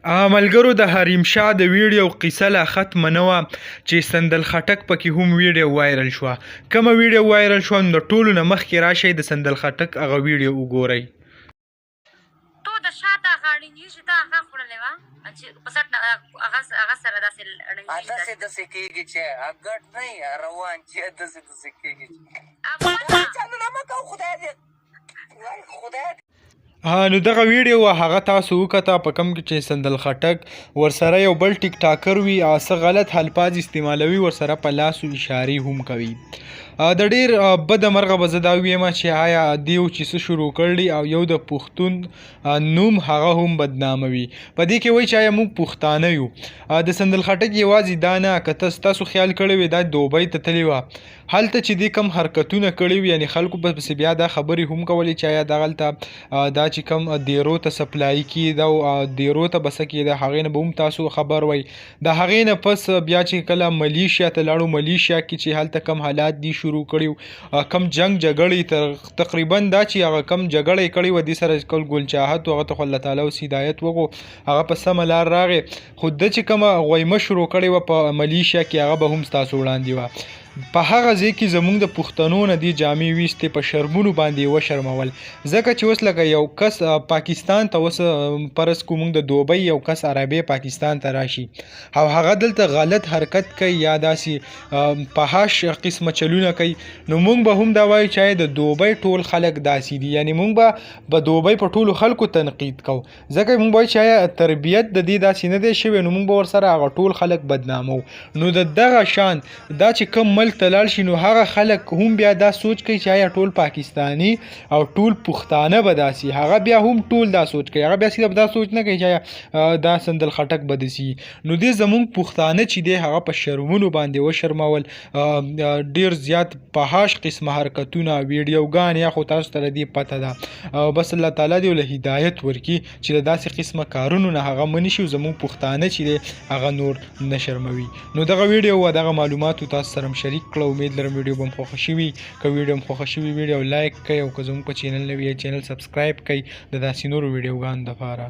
ملګرو د حریم شاه د ویډیو قصه لا ختمه نه وه چې سندل خټک پکې هم ویډیو وایرل شوه. کومه ویډیو وایرل شوه نو د ټولو نه مخکې راشئ د سندل خټک هغه ویډیو وګورئ. تو د شاته غاړې نیژې ته هغه خوړلې وه چې په سټ هغه سره داسې داسې کېږي چې ګډ نه روان چې داسې کېږي چلونه مه کوه خدای دې خدای نو دغه ویډیو هغه تاسو وکته په کوم کې چې سندل خټک ورسره یو بل ټیک ټاکر وي او څه غلط الفاظ استعمالوي ورسره په لاسو اشارې هم کوي. د ډیر بده مرغه به زه دا ویم چې آیا دیو چې څه شروع کړي او یو د پښتون نوم هغه هم بدناموي. په دې کې وایي چې آیا موږ پښتانه یو. د سندل خټک یوازې دا نه که تاسو خیال کړی وي دا دوبۍ ته تللی وه هلته چې دې کم حرکتونه کړي وي یعنې خلکو پسې بیا دا خبرې هم کولې چې آیا دغلته دا چې کم دیرو ته سپلای کېده او دیرو ته به څه کېده هغې نه به هم تاسو خبر وئ. د هغې نه پس بیا چې کله ملیشیا ته لاړو ملیشیا کې چې هلته کم حالات دي شروع کړي کم جنگ جګړې تقریبا دا چې هغه کم جګړې کړې وه دې سره کول ګل چاهت هغه ته خو الله تعالی اوس هدایت وغو هغه په سمه لار راغې خو ده چې کومه غویمه شروع کړې وه په ملیشیا کې هغه به هم ستاسو وړاندې وه. په هغه ځای کې زموږ د پښتنو نه دې جامې ویستې په شرمونو باندې یې وشرمول ځکه چې اوس لکه یو کس پاکستان ته اوس فرض کړو موږ د دوبۍ یو کس عربی پاکستان ته راشي او هغه دلته غلط حرکت کوي یا داسې فحش قسمه چلونه کوي نو موږ به هم دا وایو چې د دوبۍ ټول خلک داسې دي یعنې موږ به دوبۍ په ټولو خلکو تنقید کوو ځکه موږ وایو چې آیا تربیت د دې داسې نه دی شوی نو موږ به ورسره هغه ټول خلک بدنامو. نو د دغه شان دا چې کوم ملک ته لاړ شي نو هغه خلک هم بیا دا سوچ کوي چې آیا ټول پاکستانی او ټول پښتانه به داسې هغه بیا هم ټول دا سوچ کوي هغه بیا صرف دا سوچ نه کوي چې آیا دا سندل خټک به داسې نو دې زموږ پښتانه چې دی هغه په شرمونو باندې وشرمول ډیر زیات فحش قسمه حرکتونه ویډیوګان یا خو تاسو ته دې پته ده بس الله تعالی دې له هدایت ورکړي چې د داسې قسمه کارونو نه هغه منې شي زموږ پښتانه چې دی هغه نور نه شرموي. نو دغه ویډیو و دغه معلوماتو تاسو سره شریک کړه امید لرم ویډیو به خوښه شوي که ویډیو خوښه شوي ویډیو لایک کړئ او که زموږ په چینل نوي چینل سبسکرایب کړئ د داسې نورو ویډیوګانو دپاره.